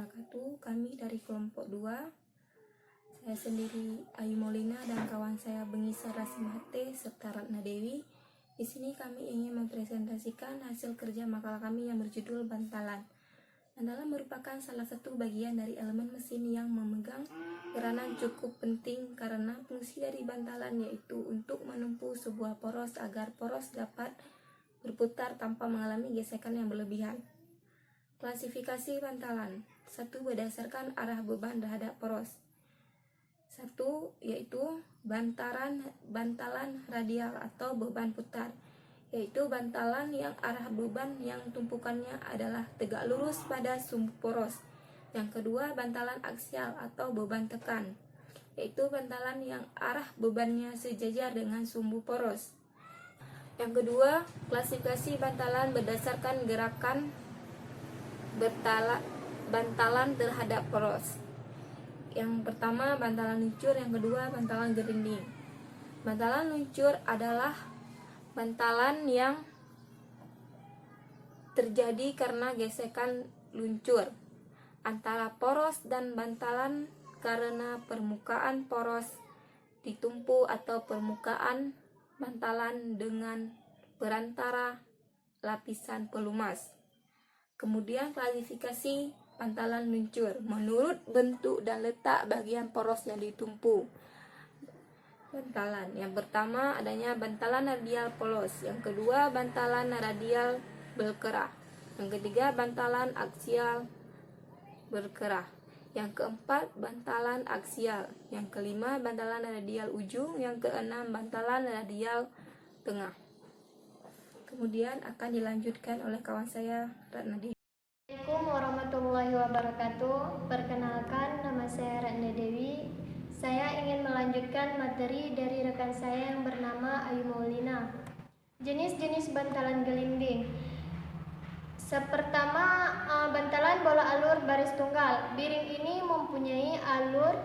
wabarakatuh. Kami dari kelompok 2, saya sendiri Ayu Maulina dan kawan saya Bengisar Rasimahte serta Ratna Dewi. Di sini kami ingin mempresentasikan hasil kerja makalah kami yang berjudul Bantalan. Bantalan merupakan salah satu bagian dari elemen mesin yang memegang peranan cukup penting karena fungsi dari bantalan yaitu untuk menempuh sebuah poros agar poros dapat berputar tanpa mengalami gesekan yang berlebihan. Klasifikasi bantalan. 1. Berdasarkan arah beban terhadap poros. 1. Yaitu bantalan radial atau beban putar, yaitu bantalan yang arah beban yang tumpukannya adalah tegak lurus pada sumbu poros. Yang kedua, bantalan aksial atau beban tekan, yaitu bantalan yang arah bebannya sejajar dengan sumbu poros. Yang kedua, klasifikasi bantalan berdasarkan gerakan bantalan terhadap poros. Yang pertama, bantalan luncur. Yang kedua, bantalan gerinding. Bantalan luncur adalah bantalan yang terjadi karena gesekan luncur antara poros dan bantalan karena permukaan poros ditumpu atau permukaan bantalan dengan perantara lapisan pelumas. Kemudian klasifikasi bantalan luncur menurut bentuk dan letak bagian poros yang ditumpu. Bantalan yang pertama adanya bantalan radial polos, yang kedua bantalan radial berkerah, yang ketiga bantalan aksial berkerah, yang keempat bantalan aksial, yang kelima bantalan radial ujung, yang keenam bantalan radial tengah. Kemudian akan dilanjutkan oleh kawan saya Ratna Dewi. Assalamualaikum warahmatullahi wabarakatuh. Perkenalkan, nama saya Ratna Dewi. Saya ingin melanjutkan materi dari rekan saya yang bernama Ayu Maulina. Jenis-jenis bantalan gelinding. Pertama, bantalan bola alur baris tunggal. Biring ini mempunyai alur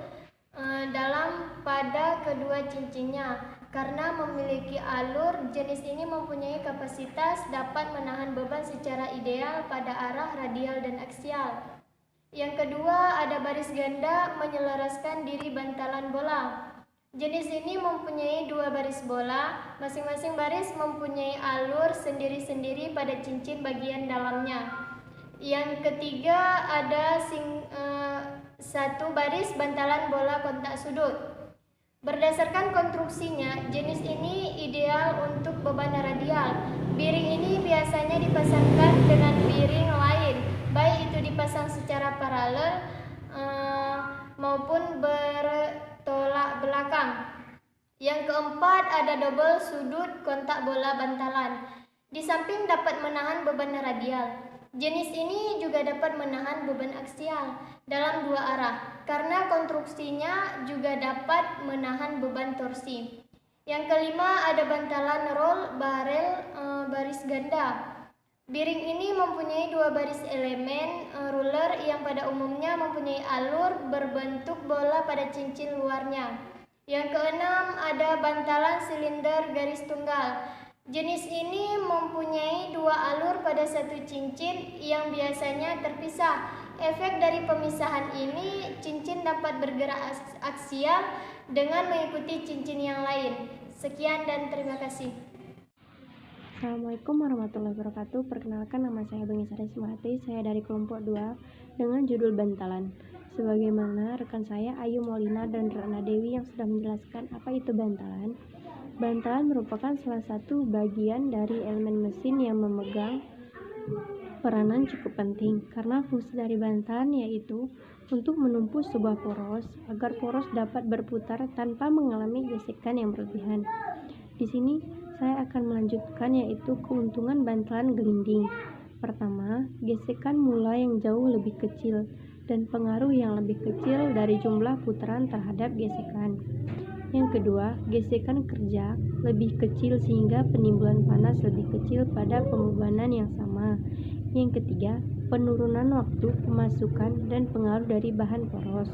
dalam pada kedua cincinnya. Karena memiliki alur, jenis ini mempunyai kapasitas dapat menahan beban secara ideal pada arah radial dan aksial. Yang kedua, ada baris ganda menyelaraskan diri bantalan bola. Jenis ini mempunyai dua baris bola, masing-masing baris mempunyai alur sendiri-sendiri pada cincin bagian dalamnya. Yang ketiga, ada satu baris bantalan bola kontak sudut. Berdasarkan konstruksinya, jenis ini ideal untuk beban radial. Biring ini biasanya dipasangkan dengan biring lain, baik itu dipasang secara paralel maupun bertolak belakang. Yang keempat, ada double sudut kontak bola bantalan. Di samping dapat menahan beban radial. Jenis ini juga dapat menahan beban aksial dalam dua arah karena konstruksinya juga dapat menahan beban torsi. Yang kelima, ada bantalan roll barrel baris ganda. Biring ini mempunyai dua baris elemen ruler yang pada umumnya mempunyai alur berbentuk bola pada cincin luarnya. Yang keenam, ada bantalan silinder garis tunggal. Jenis ini mempunyai dua alur pada satu cincin yang biasanya terpisah. Efek dari pemisahan ini, cincin dapat bergerak aksial dengan mengikuti cincin yang lain. Sekian dan terima kasih. Assalamualaikum warahmatullahi wabarakatuh. Perkenalkan, nama saya Bengisar Rasimahte. Saya dari kelompok 2 dengan judul Bantalan. Sebagaimana rekan saya Ayu Maulina dan Ratna Dewi yang sudah menjelaskan apa itu bantalan. Bantalan merupakan salah satu bagian dari elemen mesin yang memegang peranan cukup penting karena fungsi dari bantalan yaitu untuk menumpu sebuah poros agar poros dapat berputar tanpa mengalami gesekan yang berlebihan. Di sini saya akan melanjutkan yaitu keuntungan bantalan gelinding. Pertama, gesekan mula yang jauh lebih kecil dan pengaruh yang lebih kecil dari jumlah putaran terhadap gesekan. Yang kedua, gesekan kerja lebih kecil sehingga penimbulan panas lebih kecil pada pembebanan yang sama. Yang ketiga, penurunan waktu pemasukan dan pengaruh dari bahan poros.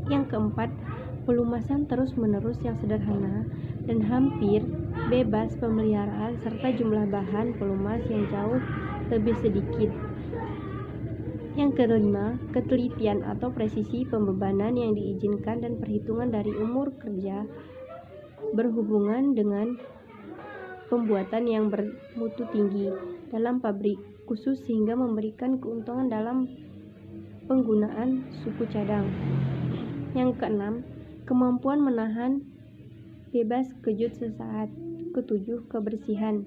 Yang keempat, pelumasan terus-menerus yang sederhana dan hampir bebas pemeliharaan serta jumlah bahan pelumas yang jauh lebih sedikit. Yang kelima, ketelitian atau presisi pembebanan yang diizinkan dan perhitungan dari umur kerja berhubungan dengan pembuatan yang bermutu tinggi dalam pabrik khusus sehingga memberikan keuntungan dalam penggunaan suku cadang. Yang keenam, kemampuan menahan bebas kejut sesaat. Ketujuh, kebersihan.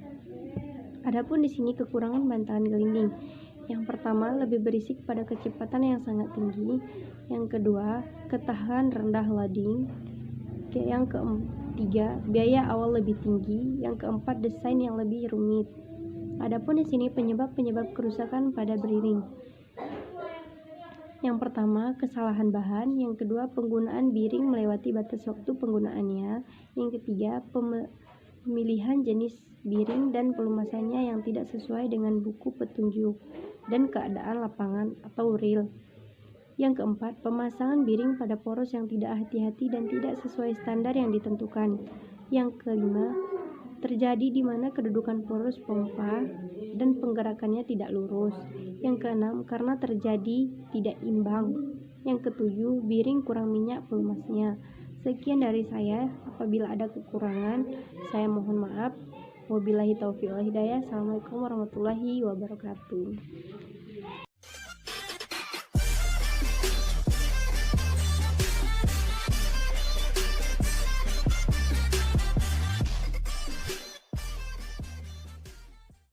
Adapun di sini kekurangan bantalan gelinding. Yang pertama, lebih berisik pada kecepatan yang sangat tinggi. Yang kedua, ketahanan rendah loading. Yang ketiga, biaya awal lebih tinggi. Yang keempat, desain yang lebih rumit. Adapun di sini penyebab kerusakan pada bearing. Yang pertama, kesalahan bahan. Yang kedua, penggunaan bearing melewati batas waktu penggunaannya. Yang ketiga, pemilihan jenis bearing dan pelumasannya yang tidak sesuai dengan buku petunjuk dan keadaan lapangan atau real. Yang keempat, pemasangan bearing pada poros yang tidak hati-hati dan tidak sesuai standar yang ditentukan. Yang kelima, terjadi di mana kedudukan poros pompa dan penggerakannya tidak lurus. Yang keenam, karena terjadi tidak imbang. Yang ketujuh, bearing kurang minyak pelumasnya. Sekian dari saya. Apabila ada kekurangan, saya mohon maaf. Wabillahi taufiq wal hidayah. Assalamualaikum warahmatullahi wabarakatuh.